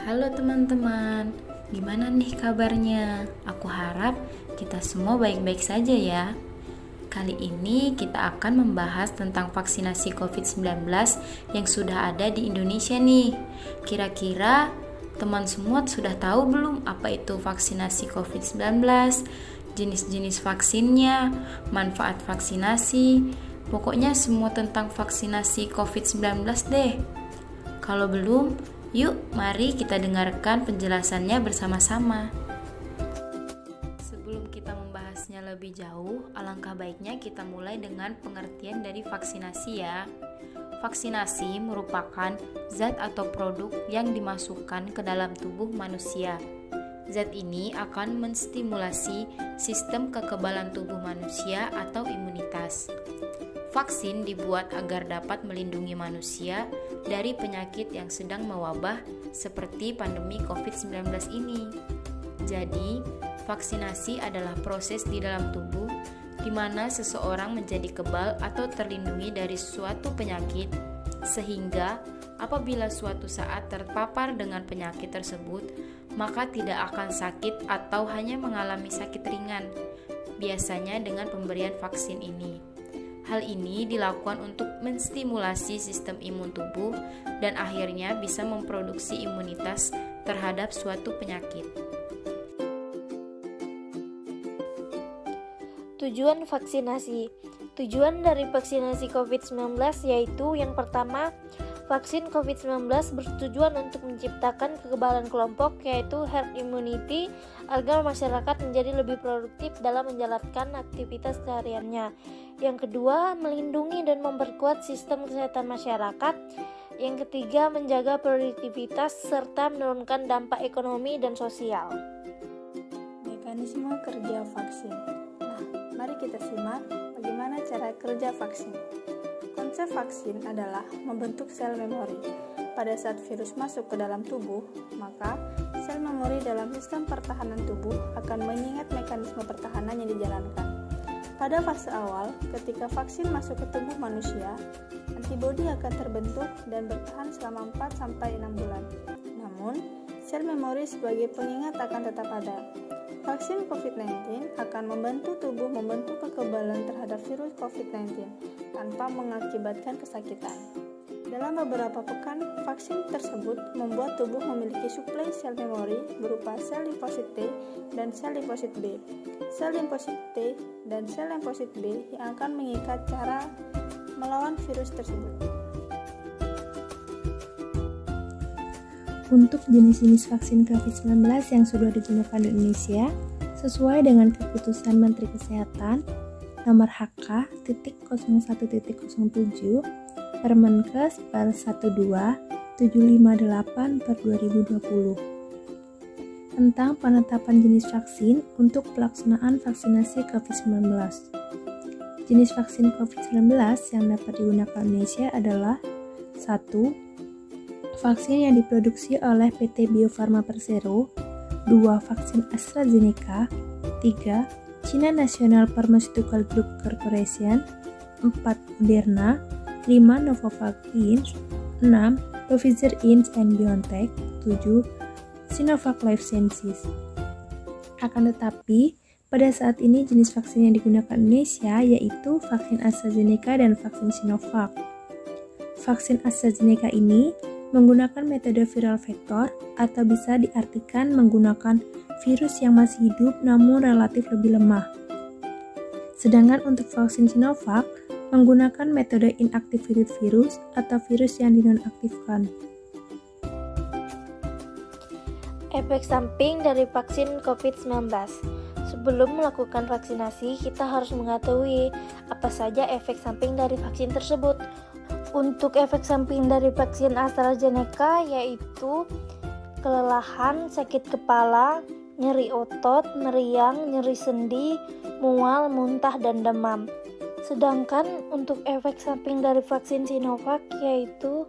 Halo teman-teman, gimana nih kabarnya? Aku harap kita semua baik-baik saja ya. Kali ini kita akan membahas tentang vaksinasi COVID-19 yang sudah ada di Indonesia nih. Kira-kira teman semua sudah tahu belum apa itu vaksinasi COVID-19, jenis-jenis vaksinnya, manfaat vaksinasi, pokoknya semua tentang vaksinasi COVID-19 deh. Kalau belum, yuk mari kita dengarkan penjelasannya bersama-sama. Sebelum kita membahasnya lebih jauh, alangkah baiknya kita mulai dengan pengertian dari vaksinasi ya. Vaksinasi merupakan zat atau produk yang dimasukkan ke dalam tubuh manusia. Zat ini akan menstimulasi sistem kekebalan tubuh manusia atau imunitas. Vaksin dibuat agar dapat melindungi manusia dari penyakit yang sedang mewabah seperti pandemi COVID-19 ini. Jadi, vaksinasi adalah proses di dalam tubuh di mana seseorang menjadi kebal atau terlindungi dari suatu penyakit sehingga apabila suatu saat terpapar dengan penyakit tersebut, maka tidak akan sakit atau hanya mengalami sakit ringan, biasanya dengan pemberian vaksin ini. Hal ini dilakukan untuk menstimulasi sistem imun tubuh dan akhirnya bisa memproduksi imunitas terhadap suatu penyakit. Tujuan vaksinasi. Tujuan dari vaksinasi COVID-19 yaitu yang pertama, vaksin COVID-19 bertujuan untuk menciptakan kekebalan kelompok yaitu herd immunity agar masyarakat menjadi lebih produktif dalam menjalankan aktivitas kesehariannya. Yang kedua, melindungi dan memperkuat sistem kesehatan masyarakat. Yang ketiga, menjaga produktivitas serta menurunkan dampak ekonomi dan sosial. Mekanisme kerja vaksin. Nah, mari kita simak bagaimana cara kerja vaksin. Konsep vaksin adalah membentuk sel memori. Pada saat virus masuk ke dalam tubuh, maka sel memori dalam sistem pertahanan tubuh akan mengingat mekanisme pertahanan yang dijalankan. Pada fase awal, ketika vaksin masuk ke tubuh manusia, antibodi akan terbentuk dan bertahan selama 4-6 bulan. Namun, sel memori sebagai pengingat akan tetap ada. Vaksin COVID-19 akan membantu tubuh membentuk kekebalan terhadap virus COVID-19 tanpa mengakibatkan kesakitan. Dalam beberapa pekan, vaksin tersebut membuat tubuh memiliki suplai sel memori berupa sel limfosit T dan sel limfosit B. Sel limfosit T dan sel limfosit B yang akan mengikat cara melawan virus tersebut. Untuk jenis-jenis vaksin COVID-19 yang sudah digunakan di Indonesia, sesuai dengan keputusan Menteri Kesehatan nomor HK.01.07 Permenkes per 12758/2020 tentang penetapan jenis vaksin untuk pelaksanaan vaksinasi COVID-19. Jenis vaksin COVID-19 yang dapat digunakan Indonesia adalah 1. Vaksin yang diproduksi oleh PT Bio Farma Persero, 2. Vaksin AstraZeneca, 3. China National Pharmaceutical Group Corporation, 4. Moderna, 5. Novavax Inc., 6. Pfizer Inc. and BioNTech, 7. Sinovac Life Sciences. Akan tetapi, pada saat ini jenis vaksin yang digunakan Indonesia yaitu vaksin AstraZeneca dan vaksin Sinovac. Vaksin AstraZeneca ini menggunakan metode viral vektor atau bisa diartikan menggunakan virus yang masih hidup namun relatif lebih lemah. Sedangkan untuk vaksin Sinovac menggunakan metode inactivated virus atau virus yang dinonaktifkan. Efek samping dari vaksin COVID-19. Sebelum melakukan vaksinasi, kita harus mengetahui apa saja efek samping dari vaksin tersebut. Untuk efek samping dari vaksin AstraZeneca yaitu kelelahan, sakit kepala, nyeri otot, meriang, nyeri sendi, mual, muntah, dan demam. Sedangkan untuk efek samping dari vaksin Sinovac yaitu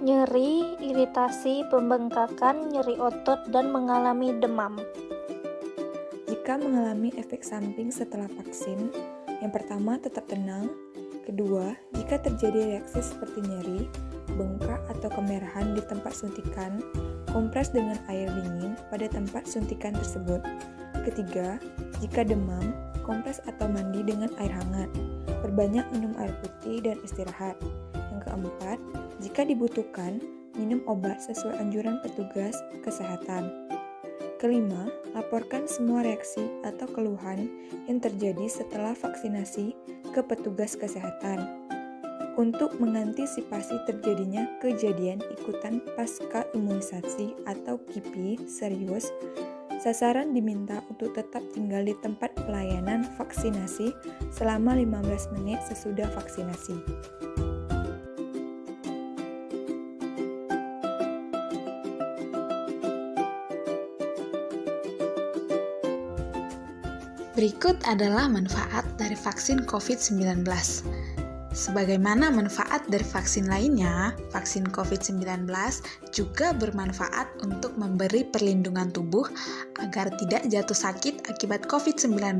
nyeri, iritasi, pembengkakan, nyeri otot, dan mengalami demam. Jika mengalami efek samping setelah vaksin, yang pertama tetap tenang, kedua, jika terjadi reaksi seperti nyeri, bengkak atau kemerahan di tempat suntikan, kompres dengan air dingin pada tempat suntikan tersebut. Ketiga, jika demam, kompres atau mandi dengan air hangat. Perbanyak minum air putih dan istirahat. Yang keempat, jika dibutuhkan, minum obat sesuai anjuran petugas kesehatan. Kelima, laporkan semua reaksi atau keluhan yang terjadi setelah vaksinasi ke petugas kesehatan. Untuk mengantisipasi terjadinya kejadian ikutan pasca imunisasi atau KIPI serius, sasaran diminta untuk tetap tinggal di tempat pelayanan vaksinasi selama 15 menit sesudah vaksinasi. Berikut adalah manfaat dari vaksin COVID-19. Sebagaimana manfaat dari vaksin lainnya, vaksin COVID-19 juga bermanfaat untuk memberi perlindungan tubuh agar tidak jatuh sakit akibat COVID-19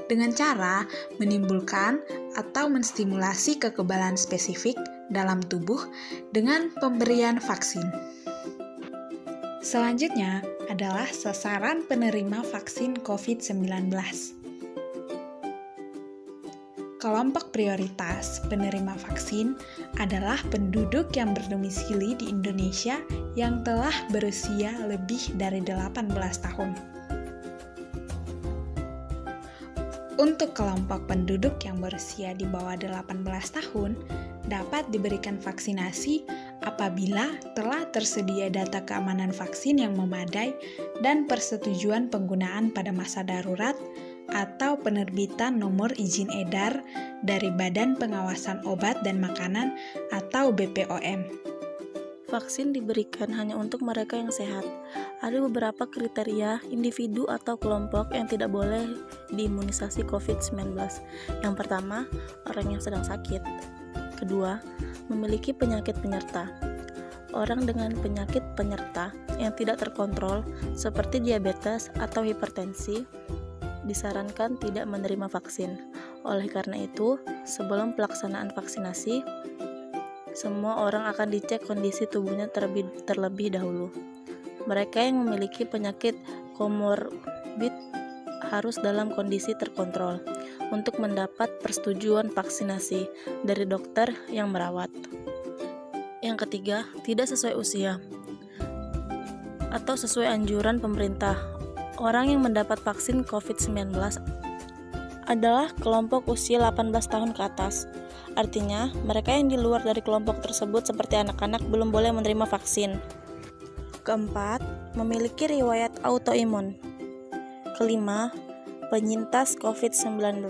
dengan cara menimbulkan atau menstimulasi kekebalan spesifik dalam tubuh dengan pemberian vaksin. Selanjutnya adalah sasaran penerima vaksin COVID-19. Kelompok prioritas penerima vaksin adalah penduduk yang berdomisili di Indonesia yang telah berusia lebih dari 18 tahun. Untuk kelompok penduduk yang berusia di bawah 18 tahun, dapat diberikan vaksinasi apabila telah tersedia data keamanan vaksin yang memadai dan persetujuan penggunaan pada masa darurat atau penerbitan nomor izin edar dari Badan Pengawasan Obat dan Makanan atau BPOM. Vaksin diberikan hanya untuk mereka yang sehat. Ada beberapa kriteria individu atau kelompok yang tidak boleh diimunisasi COVID-19. Yang pertama, orang yang sedang sakit. Kedua, memiliki penyakit penyerta. Orang dengan penyakit penyerta yang tidak terkontrol seperti diabetes atau hipertensi disarankan tidak menerima vaksin. Oleh karena itu, sebelum pelaksanaan vaksinasi, semua orang akan dicek kondisi tubuhnya terlebih dahulu. Mereka yang memiliki penyakit komorbid harus dalam kondisi terkontrol untuk mendapat persetujuan vaksinasi dari dokter yang merawat. Yang ketiga, tidak sesuai usia atau sesuai anjuran pemerintah. Orang yang mendapat vaksin COVID-19 adalah kelompok usia 18 tahun ke atas. Artinya, mereka yang di luar dari kelompok tersebut seperti anak-anak belum boleh menerima vaksin. Keempat, memiliki riwayat autoimun. Kelima, penyintas COVID-19.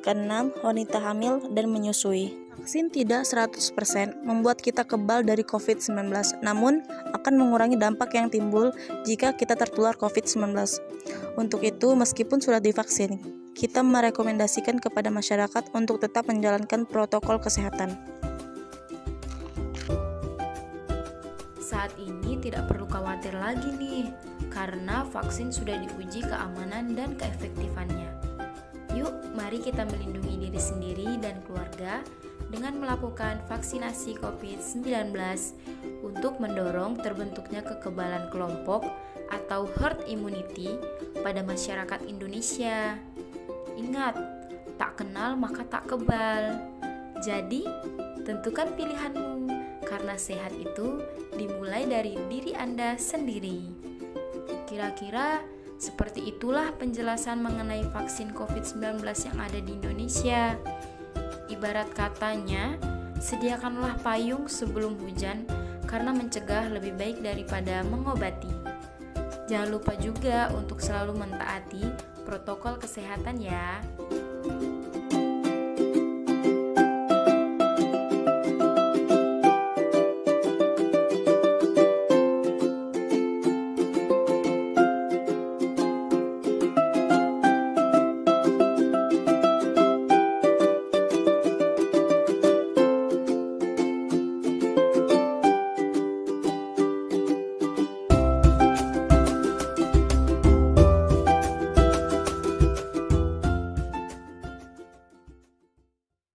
Keenam, wanita hamil dan menyusui. Vaksin tidak 100% membuat kita kebal dari COVID-19, namun akan mengurangi dampak yang timbul jika kita tertular COVID-19. Untuk itu, meskipun sudah divaksin, kita merekomendasikan kepada masyarakat untuk tetap menjalankan protokol kesehatan. Saat ini tidak perlu khawatir lagi nih, karena vaksin sudah diuji keamanan dan keefektifannya. Yuk, mari kita melindungi diri sendiri dan keluarga dengan melakukan vaksinasi COVID-19 untuk mendorong terbentuknya kekebalan kelompok atau herd immunity pada masyarakat Indonesia. Ingat, tak kenal maka tak kebal. Jadi, tentukan pilihanmu, karena sehat itu dimulai dari diri Anda sendiri. Kira-kira seperti itulah penjelasan mengenai vaksin COVID-19 yang ada di Indonesia. Ibarat katanya, sediakanlah payung sebelum hujan karena mencegah lebih baik daripada mengobati. Jangan lupa juga untuk selalu mentaati protokol kesehatan ya.